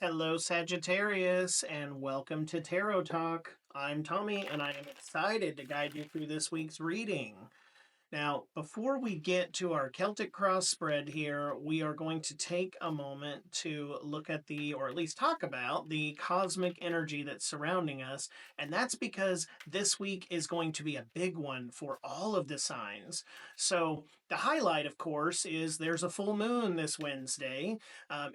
Hello, Sagittarius, and welcome to Tarot Talk. I'm Tommy, and I am excited to guide you through this week's reading. Now, before we get to our Celtic cross spread here, we are going to take a moment to look at or at least talk about, the cosmic energy that's surrounding us. And that's because this week is going to be a big one for all of the signs. So, the highlight, of course, is there's a full moon this Wednesday.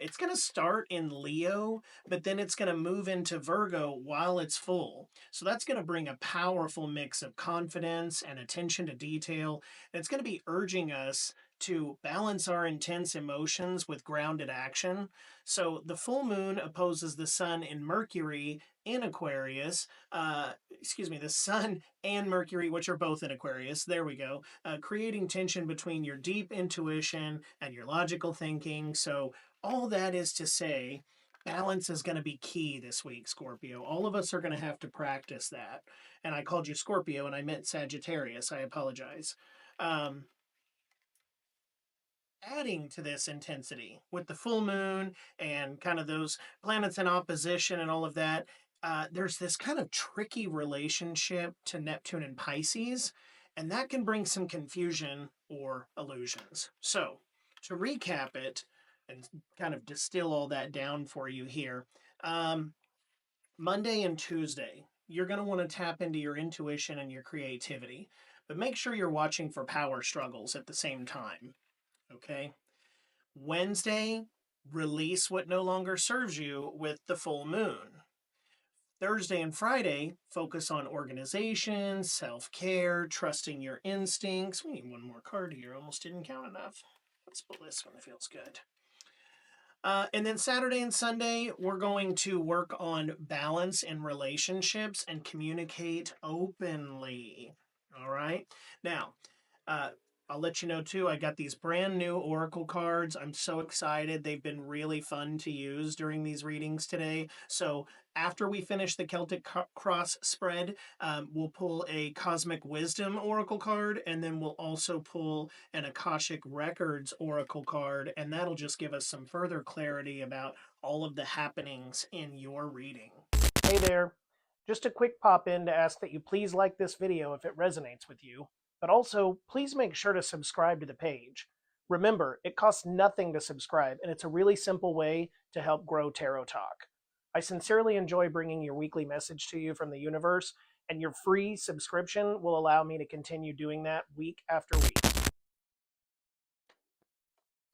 It's going to start in Leo, but then it's going to move into Virgo while it's full. So, that's going to bring a powerful mix of confidence and attention to detail. It's going to be urging us to balance our intense emotions with grounded action. So the full moon opposes the sun in Mercury in Aquarius. The sun and Mercury, which are both in Aquarius. There we go. Creating tension between your deep intuition and your logical thinking. So all that is to say, balance is going to be key this week, Scorpio. All of us are going to have to practice that. And I called you Scorpio and I meant Sagittarius. I apologize. Um, Adding to this intensity with the full moon and kind of those planets in opposition and all of that, there's this kind of tricky relationship to Neptune and Pisces, and that can bring some confusion or illusions. So, to recap it and kind of distill all that down for you here, Monday and Tuesday, you're going to want to tap into your intuition and your creativity, but make sure you're watching for power struggles at the same time. Okay. Wednesday, release what no longer serves you with the full moon. Thursday and Friday, focus on organization, self care, trusting your instincts. We need one more card here. Almost didn't count enough. Let's pull this one. It feels good. And then Saturday and Sunday, we're going to work on balance in relationships and communicate openly. All right. Now, uh, I'll let you know too, I got these brand new Oracle cards. I'm so excited. They've been really fun to use during these readings today. So after we finish the Celtic cross spread, we'll pull a Cosmic Wisdom Oracle card, and then we'll also pull an Akashic Records Oracle card, and that'll just give us some further clarity about all of the happenings in your reading. Hey there. Just a quick pop in to ask that you please like this video if it resonates with you. But also, please make sure to subscribe to the page. Remember, it costs nothing to subscribe, and it's a really simple way to help grow Tarot Talk. I sincerely enjoy bringing your weekly message to you from the universe, and your free subscription will allow me to continue doing that week after week. It's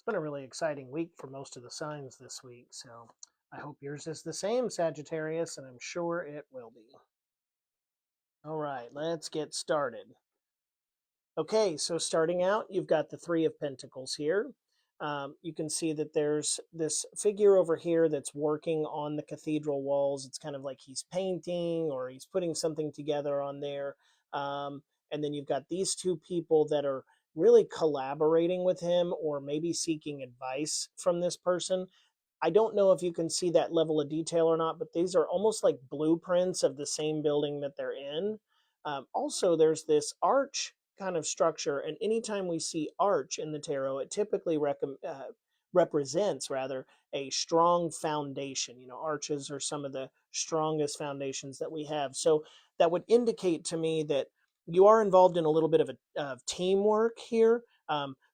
been a really exciting week for most of the signs this week, so I hope yours is the same, Sagittarius, and I'm sure it will be. All right, let's get started. Okay, so starting out, you've got the Three of Pentacles here. You can see that there's this figure over here that's working on the cathedral walls. It's kind of like he's painting or he's putting something together on there. And then you've got these two people that are really collaborating with him or maybe seeking advice from this person. I don't know if you can see that level of detail or not, but these are almost like blueprints of the same building that they're in. Also, there's this arch kind of structure, and anytime we see arch in the tarot, it typically represents a strong foundation. You know, arches are some of the strongest foundations that we have, so that would indicate to me that you are involved in a little bit of teamwork here.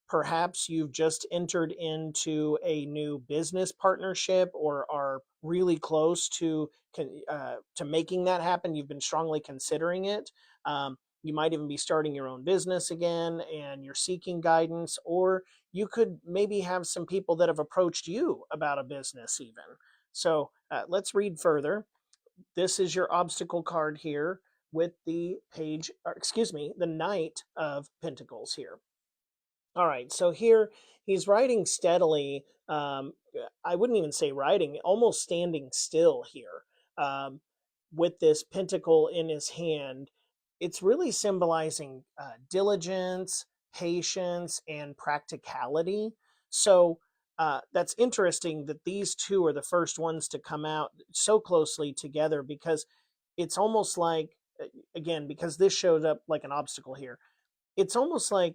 Perhaps you've just entered into a new business partnership or are really close to making that happen. You've been strongly considering it. You might even be starting your own business again and you're seeking guidance, or you could maybe have some people that have approached you about a business even. So let's read further. This is your obstacle card here with the the Knight of Pentacles here. All right, so here he's writing steadily. I wouldn't even say writing, almost standing still here with this pentacle in his hand. It's really symbolizing diligence, patience, and practicality. So that's interesting that these two are the first ones to come out so closely together, because it's almost like, again, because this showed up like an obstacle here, it's almost like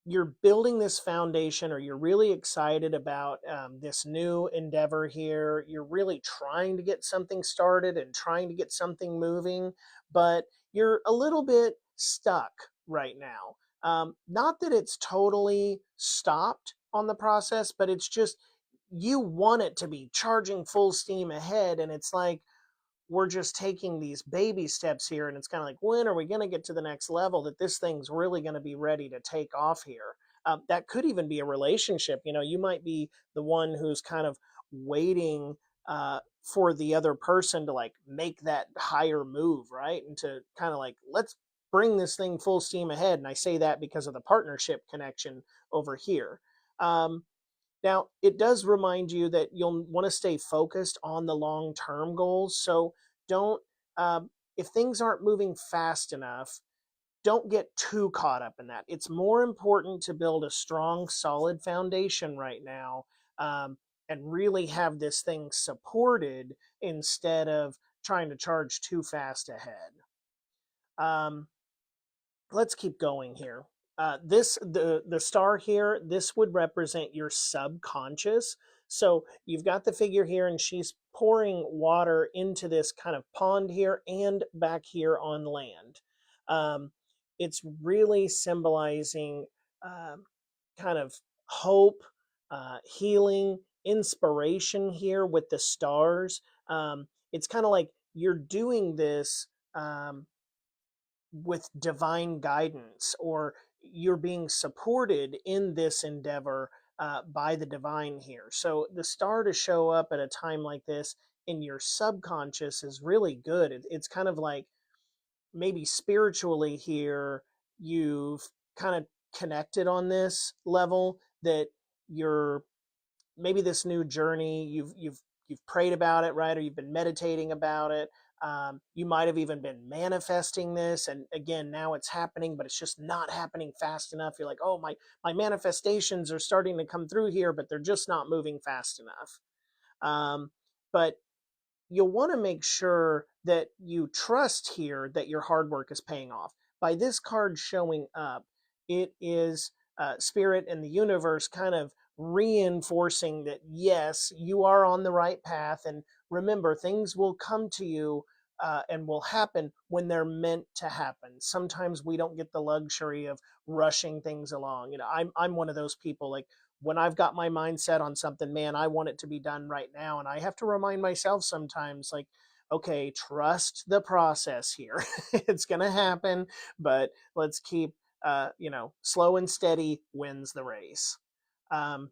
you're building this foundation, or you're really excited about this new endeavor here. You're really trying to get something started and trying to get something moving, but you're a little bit stuck right now. Not that it's totally stopped on the process, but it's just you want it to be charging full steam ahead. And it's like, we're just taking these baby steps here, and it's kind of like, when are we going to get to the next level that this thing's really going to be ready to take off here? That could even be a relationship. You might be the one who's kind of waiting for the other person to like make that higher move, right? And to kind of like, let's bring this thing full steam ahead. And I say that because of the partnership connection over here. Now, it does remind you that you'll want to stay focused on the long term goals. So don't, if things aren't moving fast enough, don't get too caught up in that. It's more important to build a strong, solid foundation right now, and really have this thing supported instead of trying to charge too fast ahead. Um, let's keep going here. The star here, this would represent your subconscious. So you've got the figure here, and she's pouring water into this kind of pond here and back here on land. Um, it's really symbolizing kind of hope, healing, inspiration here with the stars. It's kind of like you're doing this with divine guidance, or you're being supported in this endeavor by the divine here. So the star to show up at a time like this in your subconscious is really good. It's kind of like maybe spiritually here, you've kind of connected on this level that you're maybe this new journey, you've prayed about it, right? Or you've been meditating about it. You might have even been manifesting this, and again, now it's happening, but it's just not happening fast enough. You're like, oh, my manifestations are starting to come through here, but they're just not moving fast enough. But you'll want to make sure that you trust here that your hard work is paying off. By this card showing up, it is spirit and the universe kind of reinforcing that, yes, you are on the right path. And remember, things will come to you and will happen when they're meant to happen. Sometimes we don't get the luxury of rushing things along. I'm one of those people, like, when I've got my mindset on something, man, I want it to be done right now. And I have to remind myself sometimes, like, okay, trust the process here. It's going to happen, but let's keep, slow and steady wins the race. Um,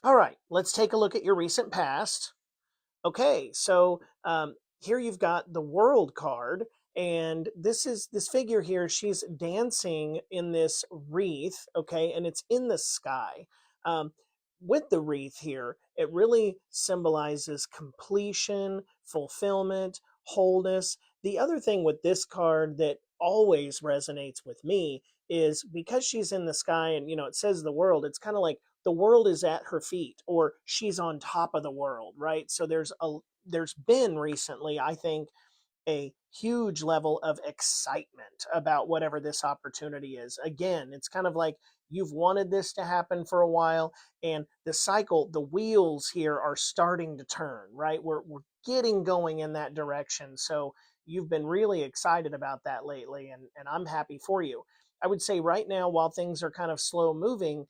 all right, let's take a look at your recent past. Okay, so here you've got the World card, and this figure here. She's dancing in this wreath, okay, and it's in the sky. Um, with the wreath here, it really symbolizes completion, fulfillment, wholeness. The other thing with this card that always resonates with me is because she's in the sky, and it says the world. It's kind of like the world is at her feet, or she's on top of the world, right? So there's been recently, I think, a huge level of excitement about whatever this opportunity is. Again, it's kind of like you've wanted this to happen for a while, and the cycle, the wheels here are starting to turn, right? We're getting going in that direction. So you've been really excited about that lately, and I'm happy for you. I would say right now, while things are kind of slow moving,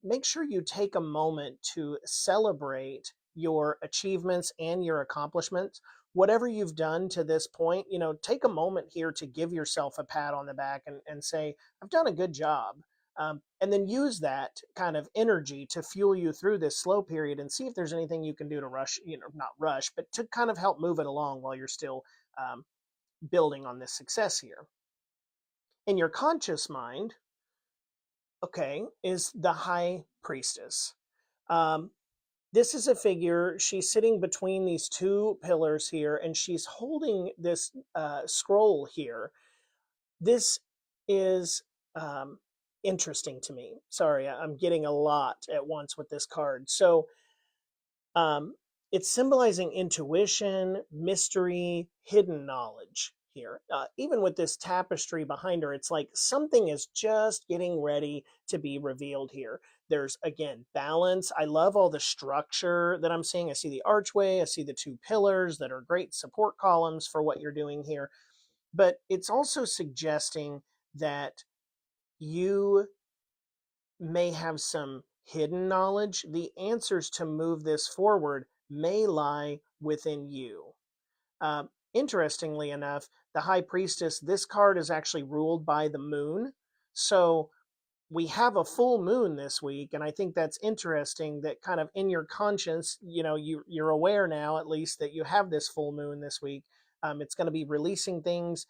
make sure you take a moment to celebrate your achievements and your accomplishments. Whatever you've done to this point, take a moment here to give yourself a pat on the back, and say, I've done a good job. And then use that kind of energy to fuel you through this slow period, and see if there's anything you can do to rush, not rush, but to kind of help move it along while you're still building on this success here. In your conscious mind, okay, is the High Priestess. Um, this is a figure, she's sitting between these two pillars here, and she's holding this scroll here. This is interesting to me. Sorry, I'm getting a lot at once with this card. So it's symbolizing intuition, mystery, hidden knowledge here. Even with this tapestry behind her, it's like something is just getting ready to be revealed here. There's, again, balance. I love all the structure that I'm seeing. I see the archway, I see the two pillars that are great support columns for what you're doing here. But it's also suggesting that you may have some hidden knowledge. The answers to move this forward may lie within you. Interestingly enough, the High Priestess, this card is actually ruled by the moon. So we have a full moon this week, and I think that's interesting that kind of in your conscience, you're aware now at least that you have this full moon this week. It's going to be releasing things,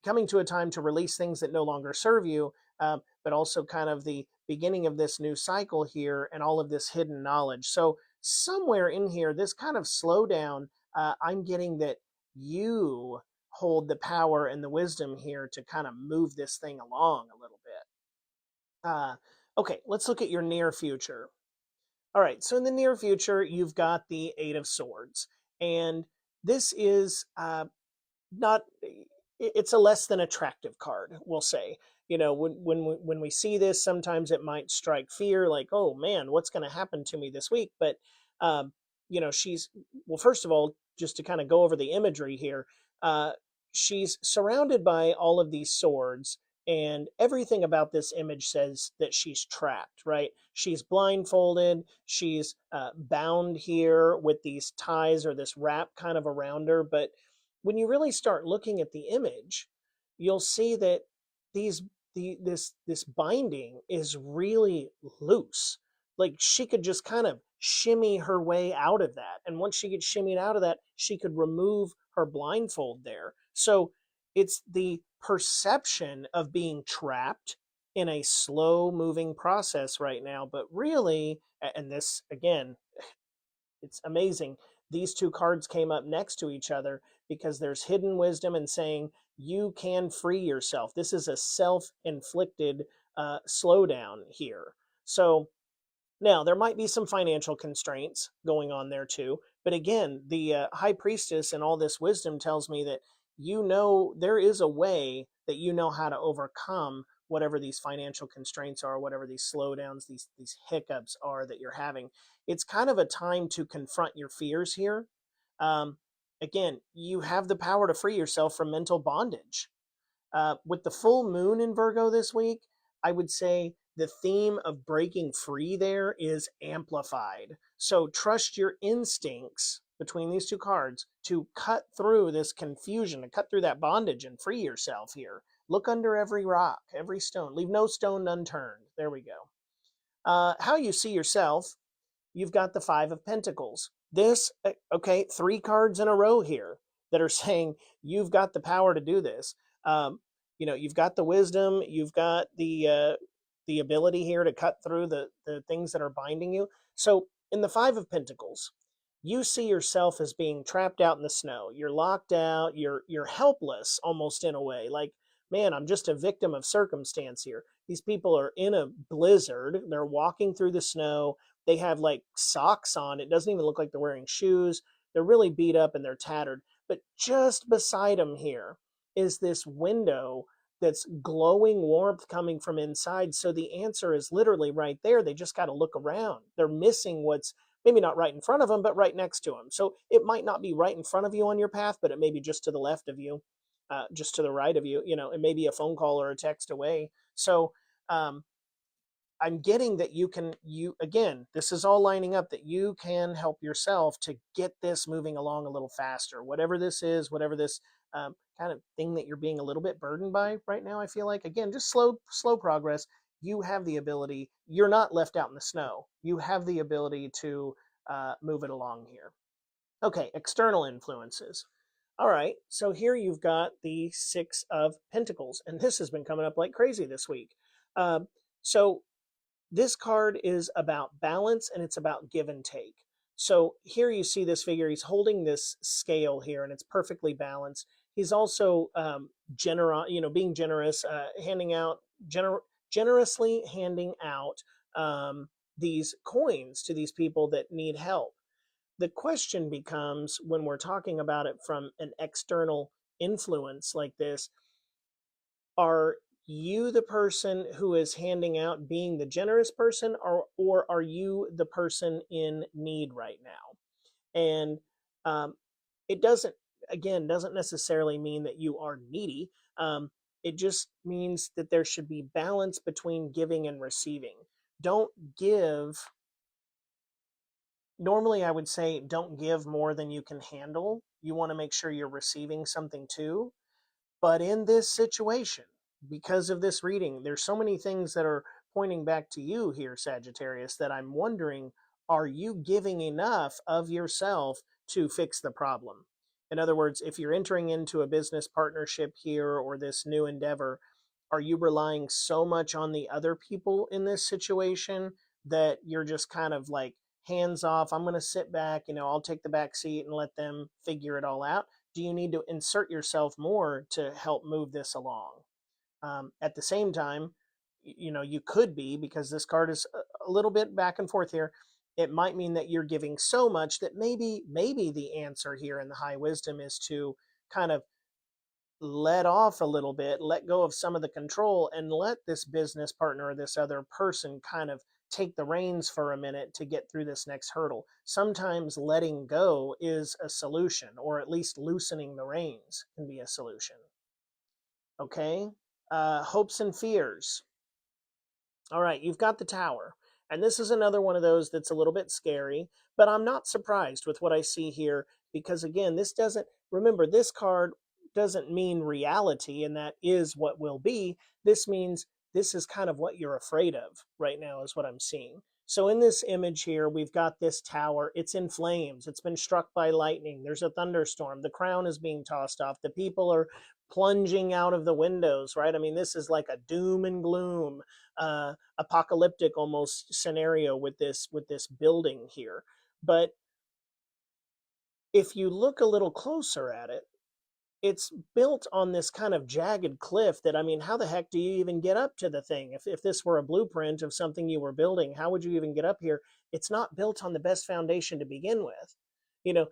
coming to a time to release things that no longer serve you, but also kind of the beginning of this new cycle here and all of this hidden knowledge. So somewhere in here, this kind of slowdown, I'm getting that you hold the power and the wisdom here to kind of move this thing along a little bit. Okay, let's look at your near future. All right, so in the near future, you've got the Eight of Swords. And this is not, it's a less than attractive card, we'll say. When we see this, sometimes it might strike fear, like, oh man, what's going to happen to me this week? But, she's, well, first of all, just to kind of go over the imagery here, she's surrounded by all of these swords, and everything about this image says that she's trapped, right? She's blindfolded, she's bound here with these ties or this wrap kind of around her. But when you really start looking at the image, you'll see that this binding is really loose. Like she could just kind of shimmy her way out of that. And once she gets shimmied out of that, she could remove her blindfold there. So it's the perception of being trapped in a slow moving process right now. But really, and this again, it's amazing. These two cards came up next to each other because there's hidden wisdom and saying you can free yourself. This is a self-inflicted slowdown here. So now, there might be some financial constraints going on there too. But again, the High Priestess and all this wisdom tells me that there is a way that you know how to overcome whatever these financial constraints are, whatever these slowdowns, these hiccups are that you're having. It's kind of a time to confront your fears here. Again, you have the power to free yourself from mental bondage. With the full moon in Virgo this week, I would say the theme of breaking free there is amplified. So trust your instincts between these two cards to cut through this confusion, to cut through that bondage and free yourself here. Look under every rock, every stone. Leave no stone unturned. There we go. How you see yourself, you've got the Five of Pentacles. This, okay, 3 cards in a row here that are saying you've got the power to do this. You've got the wisdom, you've got the ability here to cut through the things that are binding you. So in the Five of Pentacles, you see yourself as being trapped out in the snow. You're locked out, you're helpless almost in a way. Like, man, I'm just a victim of circumstance here. These people are in a blizzard, they're walking through the snow, they have like socks on. It doesn't even look like they're wearing shoes. They're really beat up and they're tattered. But just beside them here is this window that's glowing warmth coming from inside. So the answer is literally right there. They just got to look around. They're missing what's maybe not right in front of them, but right next to them. So it might not be right in front of you on your path, but it may be just to the left of you, just to the right of you. It may be a phone call or a text away. So I'm getting that again, this is all lining up that you can help yourself to get this moving along a little faster. Whatever this is, whatever this kind of thing that you're being a little bit burdened by right now, I feel like, again, just slow progress. You have the ability, you're not left out in the snow. You have the ability to move it along here. Okay, external influences. All right, so here you've got the Six of Pentacles, and this has been coming up like crazy this week. So this card is about balance and it's about give and take. So here you see this figure, he's holding this scale here and it's perfectly balanced. He's also being generous, generously handing out these coins to these people that need help. The question becomes, when we're talking about it from an external influence like this, are you the person who is handing out, being the generous person, or are you the person in need right now? And um, it doesn't, again, doesn't necessarily mean that you are needy. It just means that there should be balance between giving and receiving. Don't give, normally I would say don't give more than you can handle. You want to make sure you're receiving something too. But in this situation, because of this reading, there's so many things that are pointing back to you here, Sagittarius, that I'm wondering, are you giving enough of yourself to fix the problem? In other words, if you're entering into a business partnership here or this new endeavor, are you relying so much on the other people in this situation that you're just kind of like hands off? I'm going to sit back, I'll take the back seat and let them figure it all out. Do you need to insert yourself more to help move this along? At the same time, you could be, because this card is a little bit back and forth here. It might mean that you're giving so much that maybe the answer here in the high wisdom is to kind of let off a little bit, let go of some of the control, and let this business partner or this other person kind of take the reins for a minute to get through this next hurdle. Sometimes letting go is a solution, or at least loosening the reins can be a solution. Okay? Hopes and fears. All right, you've got the Tower. And this is another one of those that's a little bit scary, but I'm not surprised with what I see here because, again, remember, this card doesn't mean reality, and that is what will be. This means this is kind of what you're afraid of right now, is what I'm seeing. So in this image here, we've got this tower. It's in flames. It's been struck by lightning. There's a thunderstorm. The crown is being tossed off. The people are plunging out of the windows, right? I mean, this is like a doom and gloom, apocalyptic almost scenario with this building here. But if you look a little closer at it, it's built on this kind of jagged cliff that, I mean, how the heck do you even get up to the thing? If this were a blueprint of something you were building, how would you even get up here? It's not built on the best foundation to begin with. You know,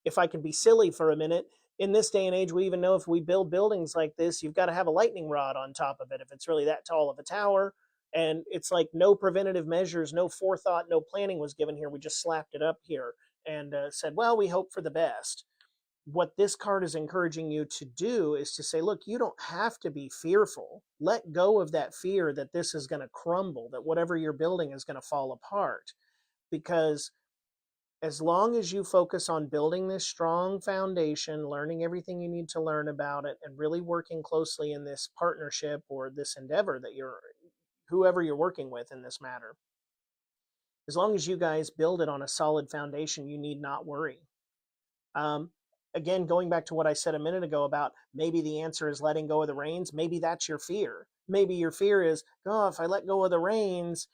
if I can be silly for a minute, in this day and age, we even know if we build buildings like this, you've got to have a lightning rod on top of it if it's really that tall of a tower. And it's like no preventative measures, no forethought, no planning was given here. We just slapped it up here and said, well, we hope for the best. What this card is encouraging you to do is to say, look, you don't have to be fearful. Let go of that fear that this is going to crumble, that whatever you're building is going to fall apart. Because as long as you focus on building this strong foundation, learning everything you need to learn about it, and really working closely in this partnership or this endeavor that whoever you're working with in this matter, as long as you guys build it on a solid foundation, you need not worry. Again, going back to what I said a minute ago about maybe the answer is letting go of the reins, maybe that's your fear. Maybe your fear is, oh, if I let go of the reins,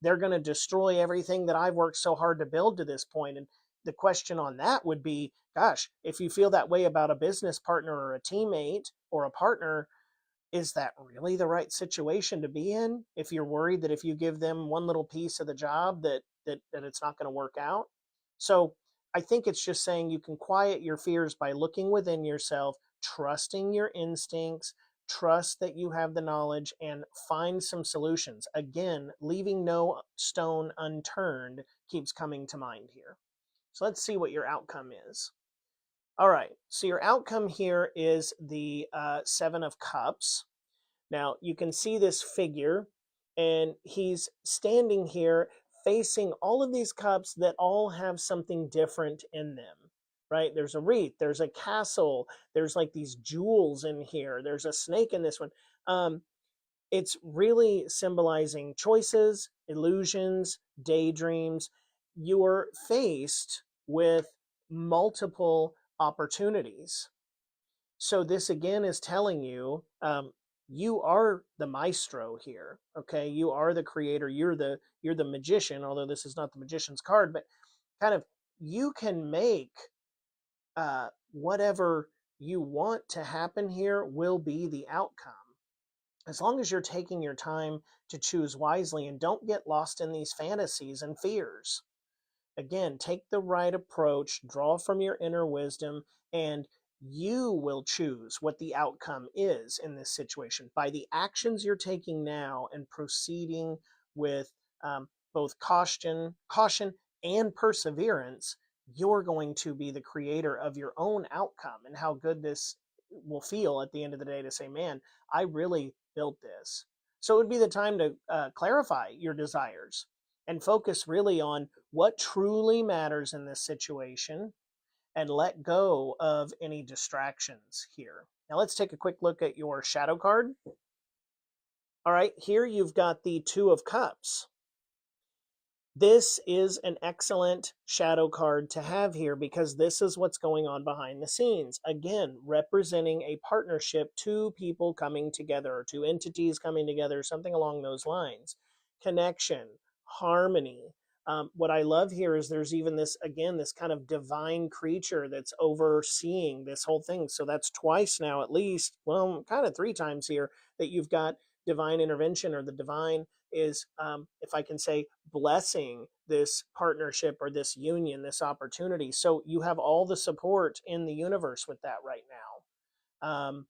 they're going to destroy everything that I've worked so hard to build to this point. And the question on that would be, gosh, if you feel that way about a business partner or a teammate or a partner, is that really the right situation to be in? If you're worried that if you give them one little piece of the job that it's not going to work out. So I think it's just saying you can quiet your fears by looking within yourself, trusting your instincts, trust that you have the knowledge, and find some solutions. Again, leaving no stone unturned keeps coming to mind here. So let's see what your outcome is. All right, so your outcome here is the Seven of Cups. Now, you can see this figure, and he's standing here facing all of these cups that all have something different in them, right? There's a wreath, there's a castle, there's like these jewels in here, there's a snake in this one. It's really symbolizing choices, illusions, daydreams. You're faced with multiple opportunities. So this again is telling you, you are the maestro here. Okay, you are the creator. You're the magician. Although this is not the magician's card, but kind of you can make whatever you want to happen here will be the outcome, as long as you're taking your time to choose wisely and don't get lost in these fantasies and fears. Again, take the right approach, draw from your inner wisdom, and You will choose what the outcome is in this situation by the actions you're taking now and proceeding with both caution and perseverance. You're going to be the creator of your own outcome and how good this will feel at the end of the day to say, man, I really built this. So it would be the time to clarify your desires and focus really on what truly matters in this situation and let go of any distractions here. Now let's take a quick look at your shadow card. All right, here you've got the Two of Cups. This is an excellent shadow card to have here because this is what's going on behind the scenes. Again, representing a partnership, two people coming together, or two entities coming together, something along those lines. Connection, harmony. What I love here is there's even this, again, this kind of divine creature that's overseeing this whole thing. So that's twice now at least, well, kind of three times here that you've got divine intervention, or the divine is, if I can say, blessing this partnership or this union, this opportunity. So you have all the support in the universe with that right now.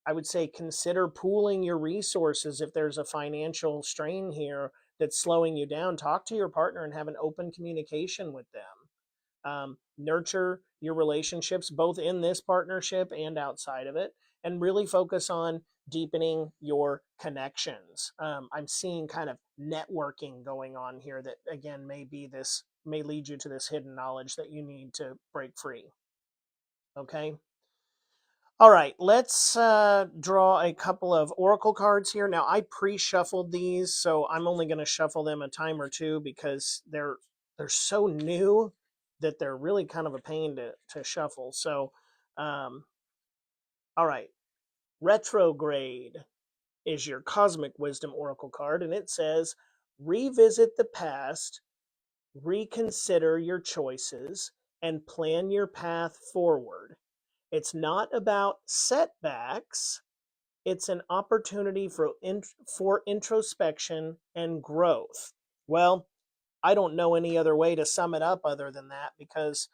I would say consider pooling your resources if there's a financial strain here that's slowing you down. Talk to your partner and have an open communication with them. Nurture your relationships both in this partnership and outside of it, and really focus on deepening your connections. I'm seeing kind of networking going on here that, again, may lead you to this hidden knowledge that you need to break free. Okay. All right, let's draw a couple of oracle cards here. Now, I pre-shuffled these, so I'm only going to shuffle them a time or two because they're so new that they're really kind of a pain to shuffle. So, all right, retrograde is your Cosmic Wisdom Oracle card, and it says, revisit the past, reconsider your choices, and plan your path forward. It's not about setbacks. It's an opportunity for introspection and growth. Well, I don't know any other way to sum it up other than that, because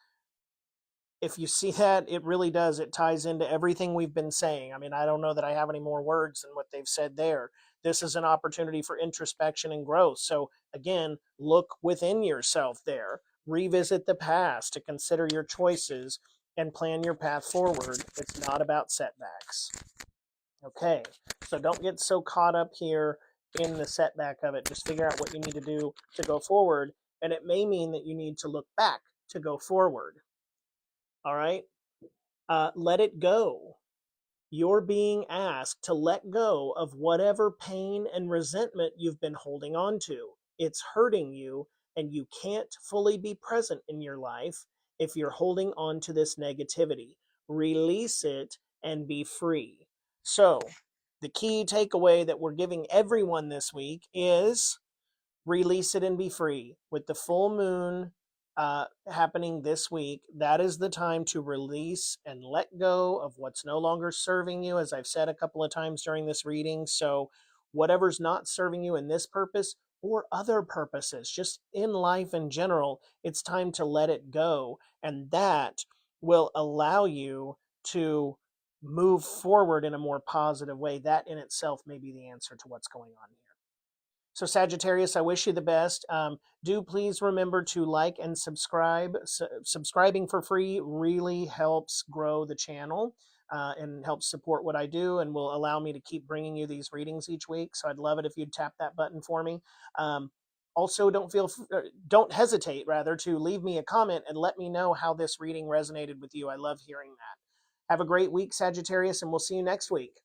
if you see that, it really does. It ties into everything we've been saying. I mean, I don't know that I have any more words than what they've said there. This is an opportunity for introspection and growth. So again, look within yourself there. Revisit the past to consider your choices and plan your path forward. It's not about setbacks. Okay, so don't get so caught up here in the setback of it. Just figure out what you need to do to go forward. And it may mean that you need to look back to go forward. All right. Let it go. You're being asked to let go of whatever pain and resentment you've been holding on to. It's hurting you, and you can't fully be present in your life if you're holding on to this negativity. Release it and be free. So, the key takeaway that we're giving everyone this week is release it and be free. With the full moon happening this week, that is the time to release and let go of what's no longer serving you, as I've said a couple of times during this reading. So whatever's not serving you in this purpose or other purposes, just in life in general, it's time to let it go. And that will allow you to move forward in a more positive way. That in itself may be the answer to what's going on here. So Sagittarius, I wish you the best. Do please remember to like and subscribe. Subscribing for free really helps grow the channel and helps support what I do, and will allow me to keep bringing you these readings each week. So I'd love it if you'd tap that button for me. Also, don't hesitate, rather, to leave me a comment and let me know how this reading resonated with you. I love hearing that. Have a great week, Sagittarius, and we'll see you next week.